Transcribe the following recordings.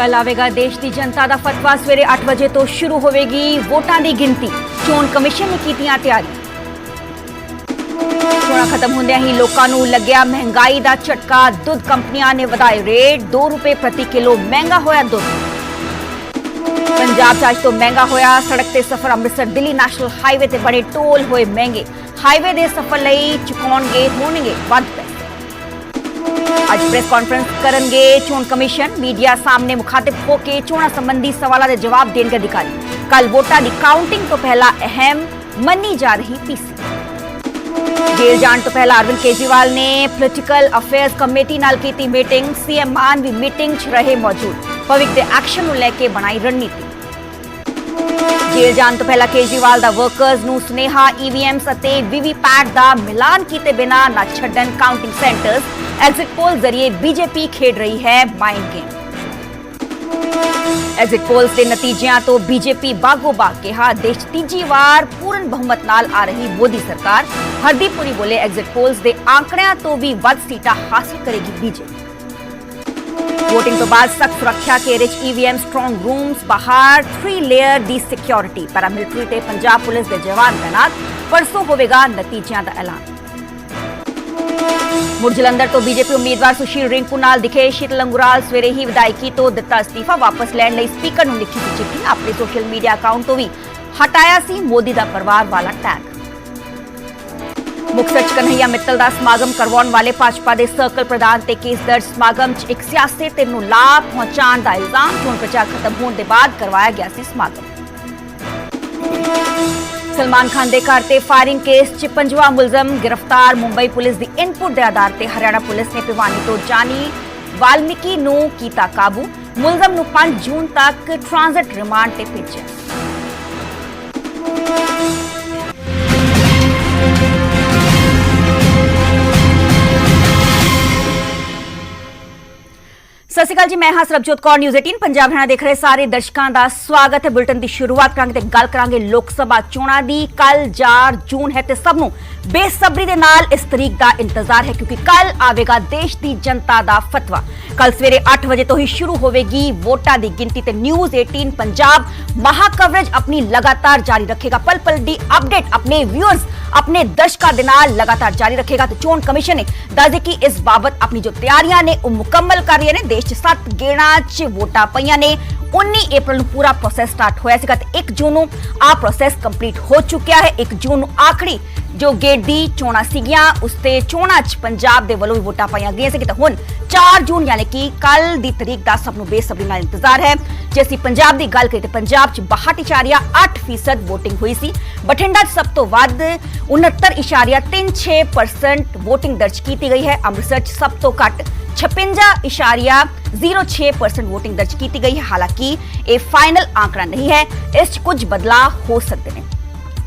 कल आवेगा देश की जनता का फतवा। सवेरे 8 बजे तो शुरू होगी वोटां की गिनती। चोण कमिशन ने कीतियां तैयारी। चोणां खत्म होंदे ही लोकां नूं लग्या महंगाई का झटका। दुध कंपनियां ने वधाए रेट। 2 रुपए प्रति किलो महंगा होया दुध। पंजाब च अज तो महंगा होया सड़क ते सफर। अमृतसर दिल्ली नैशनल हाईवे ते बड़े टोल होए महंगे। हाईवे के सफर लई चुकाउणगे होणगे वध पैसे। आज प्रेस कॉन्फ्रेंस करेंगे चोण कमिशन। मीडिया सामने मुखातिब होकर चोणा संबंधी सवालों के जवाब देंगे अधिकारी। कल वोटां की काउंटिंग तो पहला अहम मनी जा रही पीसी। जेल जाने तो पहला अरविंद केजरीवाल ने पोलिटिकल अफेयर्स कमेटी नाल कीती मीटिंग। सीएम मान भी मीटिंग च रहे मौजूद। भविष्य के एक्शन नूं लैके बनाई रणनीति। जेल जाने तो पहला केजरीवाल दा वर्कर्स नूं सुनेहा ईवीएम्स अते वीवीपैट दा मिलान कीते बिना ना छड्डन काउंटिंग सेंटर्स। एग्जिट पोल जरिए बीजेपी खेड रही है माइंड गेम। एग्जिट पोल्स के नतीजों तो बीजेपी बागो बाग कहा देश तीजी बार पूर्ण बहुमत नाल आ रही मोदी सरकार। हरदीप पुरी बोले एग्जिट पोल्स के आंकड़ियां तो भी वध सीटां हासिल करेगी बीजेपी। वोटिंग तो बाद सख्त सुरक्षा के रिच ईवीएम स्ट्रॉन्ग रूम्स बाहर 3 लेयर दी सिक्योरिटी। पैरामिलिटरी ते पंजाब पुलिस के जवान तैनात। परसों होगा नतीजों का ऐलान। मुड़ जलंधर तो बीजेपी उम्मीदवार सुशील रिंकू नाल दिखे शीतल अंगुराल। सवेरे ही विधायकी तो दिता इस्तीफा। वापस लैण लई स्पीकर नूं लिखी सी चिट्ठी। अपने सोशल मीडिया अकाउंट तो भी हटाया सी मोदी दा परिवार वाला टैग। मुक्तसर च कन्हैया मित्तल दा समागम करवाउण वाले भाजपा के सर्कल प्रधान ते केस दर्ज। समागम च एक सियासी धिर नूं लाभ पहुंचाण दा इल्जाम। चोण प्रचार खत्म होने के बाद करवाया गया सी समागम। सलमान खान के घर से फायरिंग केस च 5वां मुलजम गिरफ्तार। मुंबई पुलिस की इनपुट के आधार पर हरियाणा पुलिस ने भिवानी तो जानी वाल्मीकि नूं कीता काबू। मुलजम नूं 5 जून तक ट्रांजिट रिमांड ते भेजिया। सत श्री अकाल जी, मैं हां सरबजोत कौर। न्यूज़ 18 पंजाब हरियाणा देख रहे सारे दर्शकों का स्वागत है। बुलेटिन की शुरुआत करांगे ते गल करांगे लोक सभा चोणां दी। कल 4 जून है ते सबनूं बेसब्री दे नाल इस तारीख का इंतजार है क्योंकि कल आवेगा देश की जनता का फतवा। कल सवेरे 8 बजे तो ही शुरू होगी वोटां की गिनती ते न्यूज़ 18 पंजाब महा कवरेज अपनी लगातार जारी रखेगा। पल पल दी अपडेट अपने व्यूअर्स अपने दर्शकों के नाल लगातार जारी रखेगा। तो चोण कमिशन ने दस कि इस बाबत अपनी जो तैयारियां ने मुकम्मल कर रही ने। देश 7 गेड़ा च वोटां पईयां ने। 19 अप्रैल नूं पूरा प्रोसैस स्टार्ट होया सीगा ते 1 जून नूं आ प्रोसैस कंप्लीट हो चुकिया है। 1 जून नूं आखिरी जो गेट दी चोणां सीगियां उसते चोणां च पंजाब दे वल्लों भी वोटां पाईयां गईयां सी ते हुण 4 जून यानी कि कल दी तारीख दा सबनूं बेसब्री नाल इंतजार है। जे असीं पंजाब दी गल करिए ते पंजाब च 62.8% वोटिंग हुई सी। बठिंडा च सब तो वध 69.36% वोटिंग दर्ज की गई है। अमृतसर च सब तो घट 56.06% वोटिंग दर्ज की गई है। हालांकि ये फाइनल आंकड़ा नहीं है, इस कुछ बदलाव हो सकते हैं।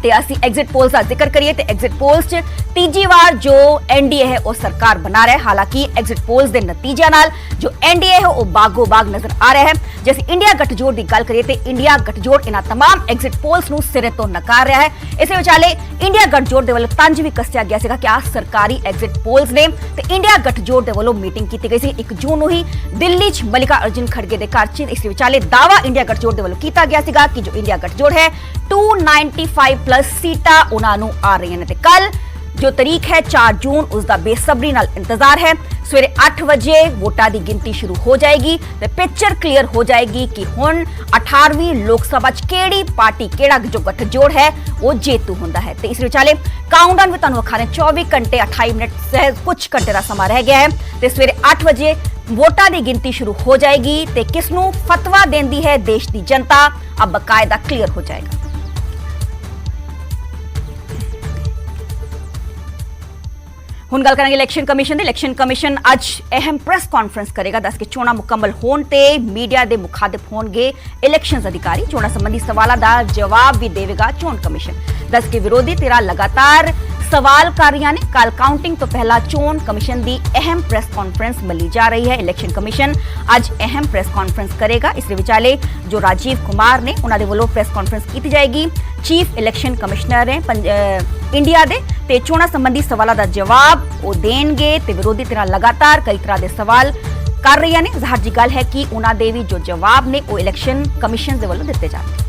ते असीं एग्जिट पोल्स का जिक्र करिए तो एग्जिट पोल्स च तीजी बार जो एनडीए है वो सरकार बना रहा है। हालांकि एग्जिट पोल्स के नतीजे नाल जो एनडीए है वो बागो बाग नजर आ रहा है। जैसे इंडिया गठजोड़ की गल करिए तो इंडिया गठजोड़ इन्हां तमाम एग्जिट पोल्स नूं सिरे तो नकार रहा है। इस विचाले इंडिया गठजोड़ के वल्लों तंज भी कसिया गया सीगा कि आ सरकारी एग्जिट पोल्स ने ते इंडिया गठजोड़ के वल्लों मीटिंग की गई सी 1 जून नूं ही दिल्ली च मल्लिका अर्जुन खड़गे के घर च। इस विचाले दावा इंडिया गठजोड़ के वल्लों किया गया सीगा कि जो इंडिया गठजोड़ है 295 प्लस सीटां उन्हां नूं आ रही हैं। कल जो तारीख है 4 जून उसका बेसब्री नाल इंतजार है। सवेरे 8 बजे वोटां की गिनती शुरू हो जाएगी तो पिक्चर क्लीयर हो जाएगी कि हुण 18वीं लोक सभा च केड़ी पार्टी केड़ा जो गठजोड़ है वो जेतू होंदा है। तो इस विचाले काउंटडाउन भी तुहानूं विखा रहे 24 घंटे 28 मिनट से कुछ घंटे का समा रह गया है। तो सवेरे 8 बजे वोटां की गिनती शुरू हो जाएगी तो किसनूं फतवा देंदी है देश की जनता अब बकायदा क्लीयर हो जाएगा। हुण गल करांगे इलैक्शन कमिशन दी। इलैक्शन कमिशन अज अहम प्रेस कॉन्फ्रेंस करेगा। दस के चोणां मुकम्मल होने ते मीडिया के मुखातिब होणगे इलैक्शन अधिकारी। चोणां संबंधी सवालों का जवाब भी देगा चोण कमिशन। दस के विरोधी धिरां लगातार सवाल कर रही ने। कल काउंटिंग तो पहला चोण कमिशन की अहम प्रेस कॉन्फ्रेंस मल्ली जा रही है। इलैक्शन कमिशन अज अहम प्रेस कॉन्फ्रेंस करेगा। इस विचाले जो राजीव कुमार ने उन्होंने वालों प्रेस कॉन्फ्रेंस की जाएगी। चीफ इलैक्शन कमिश्नर ने इंडिया के चोणां संबंधी सवालों का जवाब वो देंगे। विरोधी धिरां लगातार कई तरह के सवाल कर रही ने ज़ाहिर जी गल है कि उन्होंने दे भी जो जवाब ने वो इलैक्शन कमीशन के वालों दिते जाते।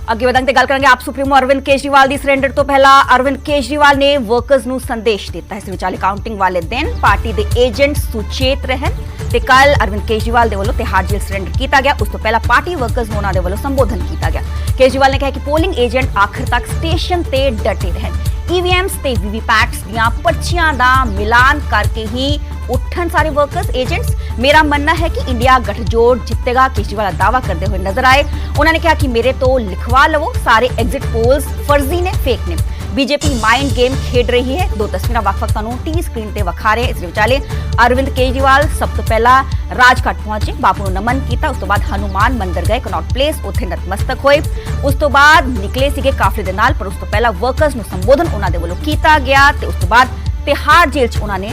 अगे ਵਧਾਂਗੇ गल करेंगे आप सुप्रीमो अरविंद केजरीवाल की सरेंडर तो पहला अरविंद केजरीवाल ने वर्कर्स ਨੂੰ संदेश दिता इस विचाले काउंटिंग वाले दिन पार्टी के एजेंट सुचेत रहन ते कल अरविंद केजरीवाल के वालों तिहाड़ जेल सरेंडर किया गया। उस तो पहला पार्टी वर्कर्स ਨੂੰ उन्होंने वालों संबोधन किया गया। केजरीवाल ने कहा कि पोलिंग एजेंट आखिर तक स्टेशन ते डटे रहन, ईवीएम्स ते वीवीपैट्स दियां पर्चियां दा मिलान करके ही उठन सारे वर्कर्स एजेंट्स। मेरा मानना है कि इंडिया गठजोड़ जीतेगा, केजरीवाल दावा करते हुए नजर आए। उन्होंने कहा कि मेरे तो लिखवा लवो, सारे एग्जिट पोल्स फर्जी ने, फेक ने। बीजेपी माइंड गेम खेड रही है। दो तस्वीर वक्-वक् तुहानू टीवी स्क्रीन ते वखा रहे। इस विचाले अरविंद केजरीवाल सब तो पहला राजघाट पहुंचे, बापू नूं नमन किया। उस तो बाद हनुमान मंदिर गए, कनॉट प्लेस, उत्थे नतमस्तक होए। उस तो बाद निकले सीगे काफले दे नाल, पर उस तो पहला वर्कर्स नूं संबोधन उन्हां दे वल्लों कीता गया ते उस तो बाद तिहाड़ जेल च उन्होंने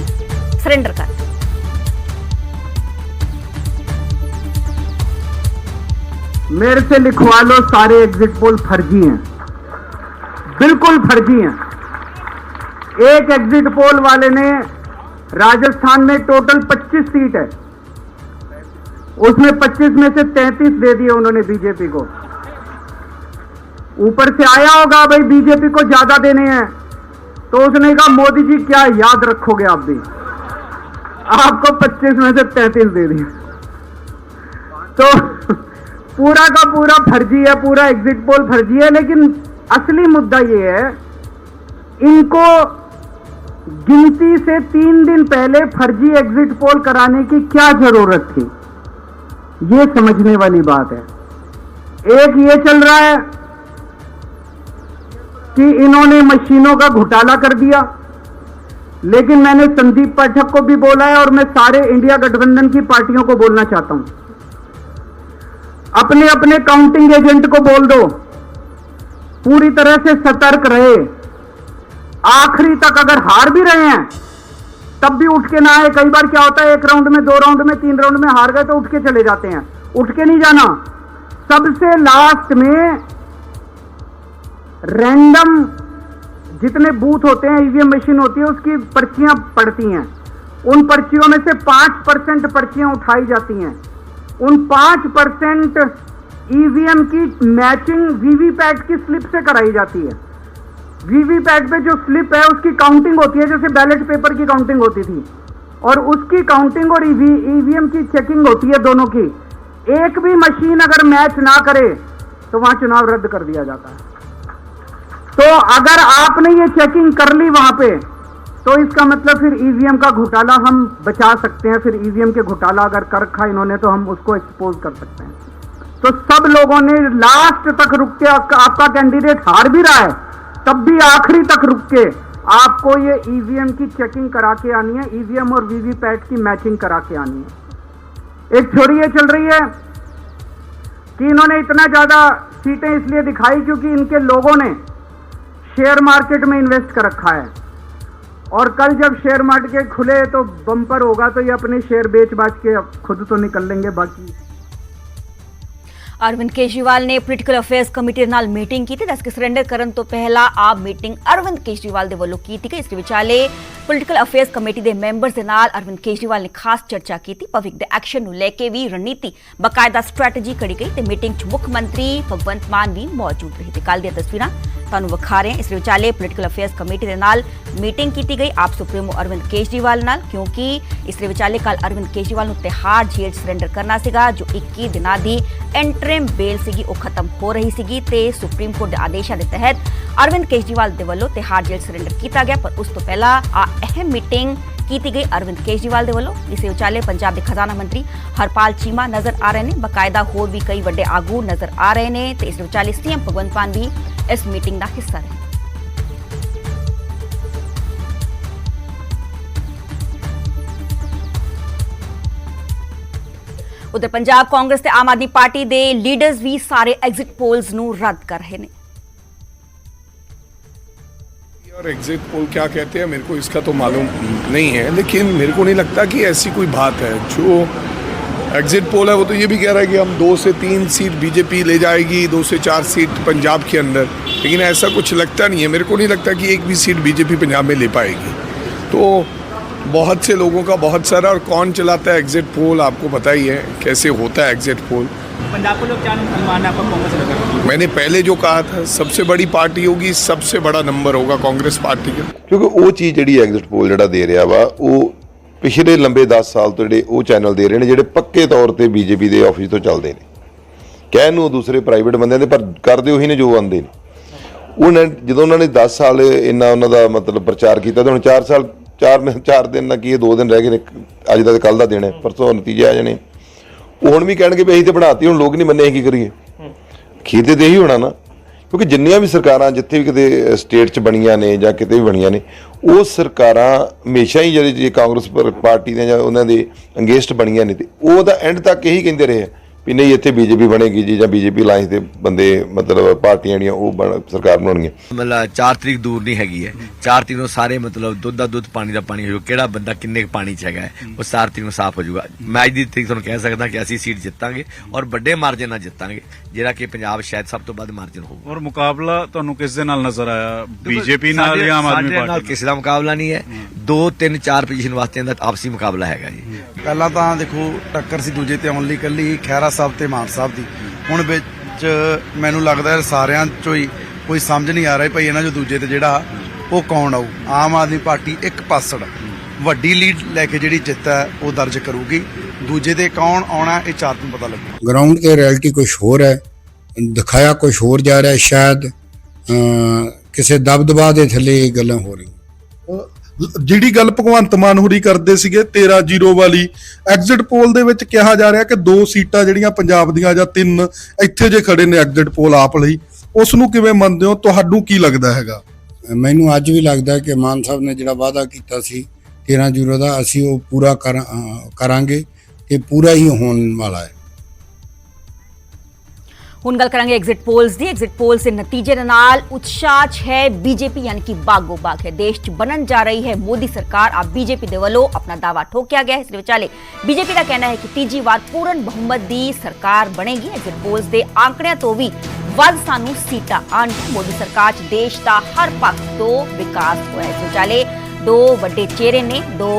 सरेंडर कर दिया। मेरे से लिखवा लो, सारे एग्जिट पोल फर्जी हैं, बिल्कुल फर्जी हैं। एक एग्जिट पोल वाले ने राजस्थान में टोटल 25 सीट है, उसमें 25 में से 33 दे दिए उन्होंने बीजेपी को। ऊपर से आया होगा भाई बीजेपी को ज्यादा देने हैं, तो उसने कहा मोदी जी क्या याद रखोगे आप भी, आपको 25 में से 33 दे दिए। तो पूरा का पूरा फर्जी है, पूरा एग्जिट पोल फर्जी है। लेकिन असली मुद्दा ये है, इनको गिनती से 3 दिन पहले फर्जी एग्जिट पोल कराने की क्या जरूरत थी, ये समझने वाली बात है। एक ये चल रहा है कि इन्होंने मशीनों का घोटाला कर दिया, लेकिन मैंने संदीप पाठक को भी बोला है और मैं सारे इंडिया गठबंधन की पार्टियों को बोलना चाहता हूं, अपने अपने काउंटिंग एजेंट को बोल दो पूरी तरह से सतर्क रहे। आखिरी तक अगर हार भी रहे हैं तब भी उठ के ना आए। कई बार क्या होता है, 1 राउंड में, 2 राउंड में, 3 राउंड में हार गए तो उठ के चले जाते हैं। उठ के नहीं जाना, सबसे लास्ट में रैंडम जितने बूथ होते हैं, ईवीएम मशीन होती है, उसकी पर्चियां पड़ती हैं। उन पर्चियों में से 5% पर्चियां उठाई जाती हैं। उन 5% ईवीएम की मैचिंग वीवीपैट की स्लिप से कराई जाती है। वीवीपैट पे जो स्लिप है उसकी काउंटिंग होती है, जैसे बैलेट पेपर की काउंटिंग होती थी, और उसकी काउंटिंग और ईवीएम की चेकिंग होती है दोनों की। एक भी मशीन अगर मैच ना करे तो वहां चुनाव रद्द कर दिया जाता है। तो अगर आपने ये चेकिंग कर ली वहां पे, तो इसका मतलब फिर ईवीएम का घोटाला हम बचा सकते हैं। फिर ईवीएम के घोटाला अगर कर रखा इन्होंने तो हम उसको एक्सपोज कर सकते हैं। तो सब लोगों ने लास्ट तक रुक के, आपका कैंडिडेट हार भी रहा है तब भी आखिरी तक रुक के आपको ये ईवीएम की चेकिंग करा के आनी है, ईवीएम और वीवीपैट की मैचिंग करा के आनी है। एक थ्योरी ये चल रही है कि इन्होंने इतना ज्यादा सीटें इसलिए दिखाई क्योंकि इनके लोगों ने शेयर मार्केट में इन्वेस्ट कर रखा है, और कल जब शेयर मार्केट खुले तो बम्पर होगा, तो ये अपने शेयर बेच बाच के खुद तो निकल लेंगे। बाकी अरविंद केजरीवाल ने पोलिटिकल अफेयर्स कमेटी नाल मीटिंग की थी। दस के सरेंडर करन तो पहला आप मीटिंग अरविंद केजरीवाल दे वल्लों की थी। इस विचाले पोलिटिकल अफेयर्स कमेटी के मैंबर्स दे नाल अरविंद केजरीवाल ने खास चर्चा की थी। भविष्य के एक्शन नूं लेके भी रणनीति बाकायदा स्ट्रैटेजी कड़ी गई ते मीटिंग च मुख्यमंत्री भगवंत मान भी मौजूद रहे थे। कल दी तस्वीरां तुहानूं विखा रहे हैं। इस विचाले पोलिटिकल अफेयर्स कमेटी के नाल मीटिंग की गई आप सुप्रीमो अरविंद केजरीवाल नाल, क्योंकि इस विचाले कल अरविंद केजरीवाल नूं तिहाड़ जेल सरेंडर करना सीगा। जो 21 दिनां दी इंटरिम बेल सीगी वो खत्म हो रही सीगी ते सुप्रीम कोर्ट के आदेशों के तहत अरविंद केजरीवाल दे वल्लों तिहाड़ जेल सरेंडर किया गया। पर उस तो पहला आ अहम मीटिंग की गई अरविंद केजरीवाल दे वल्लों। इस विचाले पंजाब के खजाना मंत्री हरपाल चीमा नजर आ रहे हैं, बकायदा होर भी कई वड्डे आगू नजर आ रहे हैं। तो इस विचाले सीएम भगवंत मान भी इस मीटिंग का हिस्सा रहे। उधर पंजाब कांग्रेस ते आम आदमी पार्टी दे लीडर्स भी सारे एग्जिट पोल्स नूं रद्द कर रहे हैं। और एग्जिट पोल क्या कहते हैं मेरे को इसका तो मालूम नहीं है, लेकिन मेरे को नहीं लगता कि ऐसी कोई बात है। जो एग्जिट पोल है वो तो ये भी कह रहा है कि हम 2 से 3 सीट बीजेपी ले जाएगी, 2 से 4 सीट पंजाब के अंदर, लेकिन ऐसा कुछ लगता नहीं है। मेरे को नहीं लगता कि एक भी सीट बीजेपी पंजाब में ले पाएगी। तो बहुत से लोगों का बहुत सारा, और कौन चलाता है एग्जिट पोल आपको पता ही है कैसे होता है एग्जिट पोल। पंजाब को लोग क्या अनुमान है आपका कांग्रेस लगा? मैंने पहले जो कहा था, सबसे बड़ी पार्टी होगी, सबसे बड़ा नंबर होगा कांग्रेस पार्टी का। ਕਿਉਂਕਿ ਉਹ ਚੀਜ਼ ਜਿਹੜੀ ਐਗਜ਼ਿਟ ਪੋਲ ਜਿਹੜਾ ਦੇ ਰਿਹਾ ਵਾ, ਉਹ ਪਿਛਲੇ ਲੰਬੇ 10 ਸਾਲ ਤੋਂ ਜਿਹੜੇ ਉਹ ਚੈਨਲ ਦੇ ਰਹੇ ਨੇ ਜਿਹੜੇ ਪੱਕੇ ਤੌਰ ਤੇ ਬੀਜੇਪੀ ਦੇ ਆਫਿਸ ਤੋਂ ਚੱਲਦੇ ਨੇ। ਕਹਿਣ ਨੂੰ ਦੂਸਰੇ ਪ੍ਰਾਈਵੇਟ ਬੰਦਿਆਂ ਦੇ, ਪਰ ਕਰਦੇ ਉਹੀ ਨੇ ਜੋ ਆਉਂਦੇ ਨੇ। ਉਹਨਾਂ ਜਦੋਂ ਉਹਨਾਂ ਨੇ 10 ਸਾਲ ਇੰਨਾ ਉਹਨਾਂ ਦਾ ਮਤਲਬ ਪ੍ਰਚਾਰ ਕੀਤਾ, ਤੇ ਹੁਣ 4 ਸਾਲ 4 ਦਿਨ ਨਾ ਕੀ 2 ਦਿਨ ਰਹਿ ਗਏ ਨੇ, ਅੱਜ ਦਾ ਕੱਲ ਦਾ ਦਿਨ ਹੈ, ਪਰਸੋਂ ਨਤੀਜੇ ਆ ਜਾਣੇ। ਉਹ ਹੁਣ ਵੀ ਕਹਿਣਗੇ ਵੀ ਅਸੀਂ ਤੇ ਬਣਾਤੀ, ਹੁਣ ਲੋਕ ਨਹੀਂ ਮੰਨੇ, ਅਸੀਂ ਕੀ ਕਰੀਏ। ਅਖੀਰ ਤੇ ਇਹੀ ਹੋਣਾ ਨਾ, ਕਿਉਂਕਿ ਜਿੰਨੀਆਂ ਵੀ ਸਰਕਾਰਾਂ ਜਿੱਥੇ ਵੀ ਕਿਤੇ ਸਟੇਟ 'ਚ ਬਣੀਆਂ ਨੇ ਜਾਂ ਕਿਤੇ ਵੀ ਬਣੀਆਂ ਨੇ, ਉਹ ਸਰਕਾਰਾਂ ਹਮੇਸ਼ਾ ਹੀ ਜਿਹੜੇ ਜੇ ਕਾਂਗਰਸ ਪਾਰਟੀ ਦੇ ਜਾਂ ਉਹਨਾਂ ਦੇ ਅੰਗੇਸਟ ਬਣੀਆਂ ਨੇ, ਤੇ ਉਹ ਤਾਂ ਐਂਡ ਤੱਕ ਇਹੀ ਕਹਿੰਦੇ ਰਹੇ ਵੀ ਨਹੀਂ ਇੱਥੇ ਬੀਜੇਪੀ ਬਣੇਗੀ ਜੀ, ਜਾਂ ਬੀਜੇਪੀ ਅਲਾਇੰਸ ਦੇ ਬੰਦੇ ਮਤਲਬ ਪਾਰਟੀਆਂ ਜਿਹੜੀਆਂ ਉਹ ਸਰਕਾਰ ਬਣਾਉਣਗੀਆਂ। ਮਤਲਬ 4 ਤਰੀਕ ਦੂਰ ਨਹੀਂ ਹੈਗੀ ਹੈ। 4 ਤਰੀਕ ਨੂੰ ਸਾਰੇ ਮਤਲਬ ਦੁੱਧ ਦਾ ਦੁੱਧ, ਪਾਣੀ ਦਾ ਪਾਣੀ ਹੋ ਜਾਊ। ਕਿਹੜਾ ਬੰਦਾ ਕਿੰਨੇ ਪਾਣੀ 'ਚ ਹੈਗਾ ਉਹ 4 ਤਰੀਕ ਨੂੰ ਸਾਫ਼ ਹੋ ਜਾਊਗਾ। ਮੈਂ ਅੱਜ ਦੀ ਤਰੀਕ ਤੁਹਾਨੂੰ ਕਹਿ ਸਕਦਾ ਕਿ ਅਸੀਂ ਸੀਟ ਜਿੱਤਾਂਗੇ, ਔਰ ਵੱਡੇ ਮਾਰਜਨ ਨਾਲ ਜਿੱਤਾਂਗੇ, ਜਿਹੜਾ ਕਿ ਪੰਜਾਬ ਸ਼ਾਇਦ ਸਭ ਤੋਂ ਵੱਧ ਮਾਰਜਨ ਹੋਊਗਾ। ਔਰ ਮੁਕਾਬਲਾ ਤੁਹਾਨੂੰ ਕਿਸ ਦੇ ਨਾਲ ਨਜ਼ਰ ਆਇਆ, ਬੀਜੇਪੀ ਨਾਲ ਜਾਂ ਆਮ ਆਦਮੀ ਸਾਡੇ ਨਾਲ ਪਾਰਟੀ? ਕਿਸੇ ਦਾ ਮੁਕਾਬਲਾ ਨਹੀਂ ਹੈ। 2 3 4 ਪੋਜੀਸ਼ਨ ਵਾਸਤੇ ਇਹਦਾ ਆਪਸੀ ਮੁਕਾਬਲਾ ਹੈਗਾ ਜੀ। ਪਹਿਲਾਂ ਤਾਂ ਦੇਖੋ ਟੱਕਰ ਸੀ ਦੂਜੇ ਤੇ ਆਉਣ ਲਈ ਇਕੱਲੀ ਖਹਿਰਾ ਸਾਹਿਬ ਤੇ ਮਾਨ ਸਾਹਿਬ ਦੀ। ਹੁਣ ਵਿੱਚ ਮੈਨੂੰ ਲੱਗਦਾ ਹੈ ਸਾਰਿਆਂ ਚੋਂ ਹੀ ਕੋਈ ਸਮਝ ਨਹੀਂ ਆ ਰਿਹਾ ਭਾਈ ਇਹਨਾਂ ਜੋ ਦੂਜੇ ਤੇ ਜਿਹੜਾ ਉਹ ਕੌਣ ਆਊ। ਆਮ ਆਦਮੀ ਪਾਰਟੀ 1% ਵੱਡੀ ਲੀਡ ਲੈ ਕੇ ਜਿਹੜੀ ਜਿੱਤ ਹੈ ਉਹ ਦਰਜ ਕਰੂਗੀ। ਦੂਜੇ ਤੇ ਕੌਣ ਆਉਣਾ ਇਹ 4 ਦਿਨ ਪਤਾ ਲੱਗੂ। ग्राउंड की रियलिटी कुछ होर है, दिखाया कुछ होर जा रहा है। शायद किसी दबदबा के थले गल्लां हो रही। ਜਿਹੜੀ ਗੱਲ ਭਗਵੰਤ ਮਾਨ ਹੋਰੀ ਕਰਦੇ ਸੀਗੇ 13-0 ਵਾਲੀ ਐਗਜ਼ਿਟ ਪੋਲ ਦੇ ਵਿੱਚ ਕਿਹਾ ਜਾ ਰਿਹਾ ਕਿ 2 ਸੀਟਾਂ ਜਿਹੜੀਆਂ ਪੰਜਾਬ ਦੀਆਂ ਜਾਂ 3 ਇੱਥੇ ਜੇ ਖੜੇ ਨੇ ਐਗਜ਼ਿਟ ਪੋਲ ਆਪ ਲਈ, ਉਸ ਨੂੰ ਕਿਵੇਂ ਮੰਨਦੇ ਹੋ? ਤੁਹਾਨੂੰ ਕੀ ਲੱਗਦਾ ਹੈਗਾ? ਮੈਨੂੰ ਅੱਜ ਵੀ ਲੱਗਦਾ ਕਿ ਮਾਨ ਸਾਹਿਬ ਨੇ ਜਿਹੜਾ ਵਾਅਦਾ ਕੀਤਾ ਸੀ 13-0 ਦਾ, ਅਸੀਂ ਉਹ ਪੂਰਾ ਕਰਾਂਗੇ ਤੇ ਪੂਰਾ ਹੀ ਹੋਣ ਵਾਲਾ ਹੈ। ਹੁਣ ਗੱਲ ਕਰਾਂਗੇ ਐਗਜ਼ਿਟ ਪੋਲਸ ਦੀ। ਐਗਜ਼ਿਟ ਪੋਲ ਦੇ ਨਤੀਜੇ ਦੇ ਨਾਲ ਉਤਸ਼ਾਹ 'ਚ ਹੈ ਬੀਜੇਪੀ, ਯਾਨੀ ਕਿ ਬਾਗੋ ਬਾਗ ਹੈ। ਦੇਸ਼ 'ਚ ਬਣਨ ਜਾ ਰਹੀ ਹੈ ਮੋਦੀ ਸਰਕਾਰ। अब बीजेपी ਦੇ ਵੱਲੋਂ ਆਪਣਾ ਦਾਅਵਾ ਠੋਕਿਆ ਗਿਆ ਹੈ। ਇਸ ਦੇ ਵਿਚਾਲੇ ਬੀਜੇਪੀ ਦਾ ਕਹਿਣਾ ਹੈ ਕਿ ਤੀਜੀ ਵਾਰ ਪੂਰਨ ਬਹੁਮਤ ਦੀ ਸਰਕਾਰ ਬਣੇਗੀ। ਐਗਜ਼ਿਟ ਪੋਲਸ ਦੇ ਆંકੜਿਆਂ ਤੋਂ ਵੀ ਵੱਧ ਸਾਨੂੰ ਸੀਟਾਂ ਆਉਣਗੀਆਂ। ਮੋਦੀ ਸਰਕਾਰ 'ਚ ਦੇਸ਼ ਦਾ ਹਰ ਪੱਖ ਤੋਂ ਵਿਕਾਸ ਹੋਇਆ ਹੈ। ਇਸ ਵਿਚਾਲੇ 2 ਵੱਡੇ ਚਿਹਰੇ ਨੇ, 2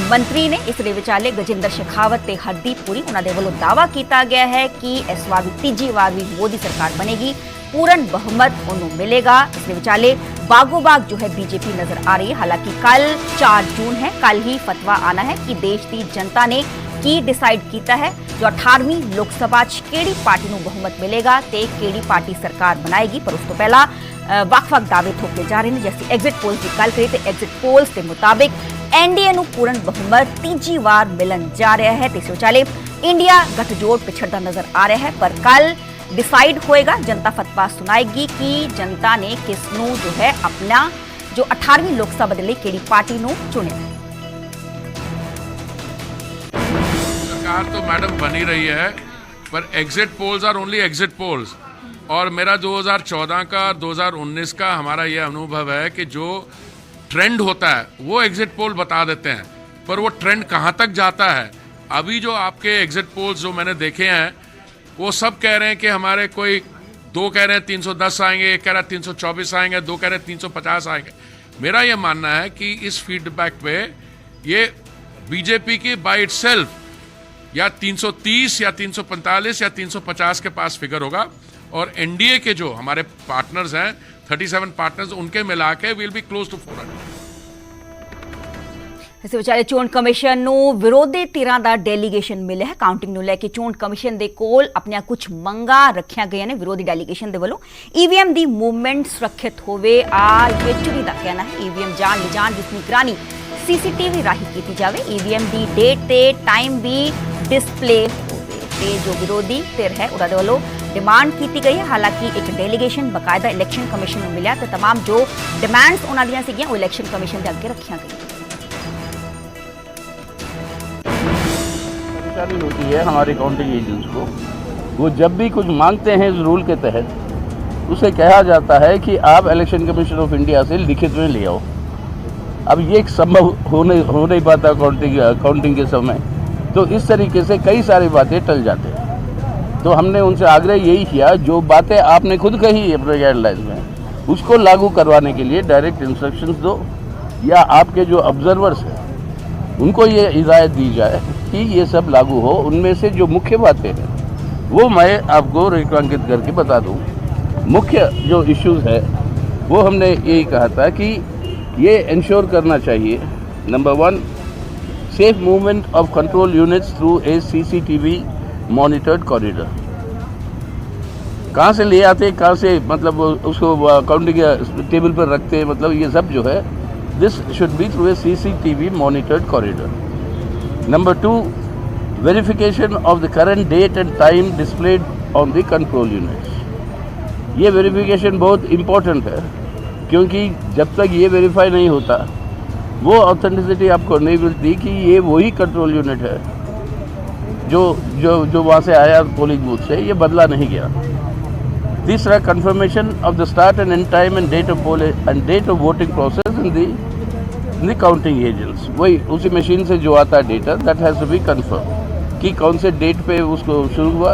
ਮੰਤਰੀ ਨੇ। ਇਸ ਦੇ ਵਿਚਾਲੇ ਗਜਿੰਦਰ ਸ਼ੇਖਾਵਤ ਤੇ ਹਰਦੀਪ ਪੁਰੀ, ਉਹਨਾਂ ਦੇ ਵੱਲੋਂ ਦਾਅਵਾ ਕੀਤਾ ਗਿਆ ਹੈ ਕਿ ਇਸ ਵਾਰ ਵੀ ਤੀਜੀ ਵਾਰ ਵੀ ਮੋਦੀ ਸਰਕਾਰ ਬਣੇਗੀ, पूर्ण बहुमत उन्हें मिलेगा। इसके विचाले बागो बाग जो है बीजेपी नजर आ रही है। हालांकि कल 4 जून है, कल ही फतवा आना है कि देश की जनता ने की डिसाइड किया है जो 18वीं लोकसभा केड़ी पार्टी नूं बहुमत मिलेगा ते केड़ी पार्टी सरकार बनाएगी। पर उस तो पहला ਵੱਖ-ਵੱਖ दावे ठोके जा रहे हैं। जैसे एग्जिट पोल्स की गल करिए तो एग्जिट पोल्स के मुताबिक एनडीए नूं पूर्ण बहुमत तीजी बार मिलन जा रहा है। इस विचाले इंडिया गठजोड़ पिछड़ता नजर आ रहा है। पर कल डिसाइड होएगा, जनता फतवा सुनाएगी कि जनता ने किसनूं जो है अपना जो 18वीं लोकसभा दे लई केड़ी पार्टी नूं चुनिया है। सरकार तो मैडम बनी रही है, पर exit polls are only exit polls. और मेरा 2014 का 2019 का हमारा ये अनुभव है कि जो ट्रेंड होता है वो एग्जिट पोल बता देते हैं, पर वो ट्रेंड कहाँ तक जाता है। अभी जो आपके एग्जिट पोल्स जो मैंने देखे हैं वो सब कह रहे हैं कि हमारे कोई 2 कह रहे हैं 310 आएंगे, 1 कह रहा है 324 आएंगे, 2 कह रहे हैं 350 आएंगे। मेरा ये मानना है कि इस फीडबैक पे ये बीजेपी की बाय इटसेल्फ या 330 या 345 या 350 के पास फिगर होगा। और एनडीए के जो हमारे पार्टनर्स हैं 37 पार्टनर्स, उनके मिला के विल बी क्लोज टू 400। इस विचाले चोण कमिशन नूं विरोधी धिरां दा डेलीगेशन मिले है। काउंटिंग नूं लैके चोण कमिशन दे कोल अपनियां कुछ मंगां रखियां गईयां ने। विरोधी डेलीगेशन दे वल्लों ईवीएम दी मूवमेंट सुरक्षित होवे, येचुरी दा कहना है। ईवीएम जान लिजान जिस निगरानी सीसीटीवी राही कीती जावे, ईवीएम दी डेट ते टाइम भी डिस्प्ले होवे ते जो विरोधी धिर है उहदे वल्लों डिमांड की गई है। हालांकि एक डेलीगेशन बकायदा इलैक्शन कमिशन नूं मिलिया ते तमाम जो डिमांड्स उन्हां दियां सीगियां वो इलैक्शन कमिशन दे अगे रखियां गईयां। होती है हमारे काउंटिंग एजेंट्स को, वो जब भी कुछ मांगते हैं इस रूल के तहत, उसे कहा जाता है कि आप इलेक्शन कमीशन ऑफ इंडिया से लिखित में ले आओ। अब ये संभव हो नहीं पाता काउंटिंग के समय, तो इस तरीके से कई सारी बातें टल जाते हैं। तो हमने उनसे आग्रह यही किया, जो बातें आपने खुद कही अपने गाइडलाइंस में, उसको लागू करवाने के लिए डायरेक्ट इंस्ट्रक्शंस दो, या आपके जो ऑब्जर्वर्स हैं उनको ये हिदायत दी जाए कि ये सब लागू हो। उनमें से जो मुख्य बातें हैं वो मैं आपको रेखांकित करके बता दूं। मुख्य जो इश्यूज है वो हमने यही कहा था कि ये इंश्योर करना चाहिए, number 1, safe movement of control units through a CCTV monitored corridor. कहाँ से ले आते, कहाँ से मतलब उसको काउंटिंग टेबल पर रखते, मतलब ये सब जो है, this should be through a CCTV monitored corridor. Number 2, verification of the current date and time displayed on the control units. ये वेरिफिकेशन बहुत इम्पोर्टेंट है, क्योंकि जब तक ये वेरीफाई नहीं होता वो ऑथेंटिसिटी आपको नहीं मिलती कि ये वही कंट्रोल यूनिट है जो वहाँ से आया पोलिंग बूथ से, ये बदला नहीं गया। तीसरा, confirmation of the start and end time and date of poll and date of voting process in the counting agents. वही उसी मशीन से जो आता है data, that has to be confirm कि कौन से डेट पे उसको शुरू हुआ,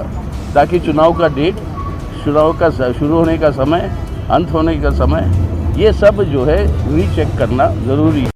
ताकि चुनाव का डेट, चुनाव का शुरू होने का समय, अंत होने का समय, ये सब जो है रीचेक करना ज़रूरी है।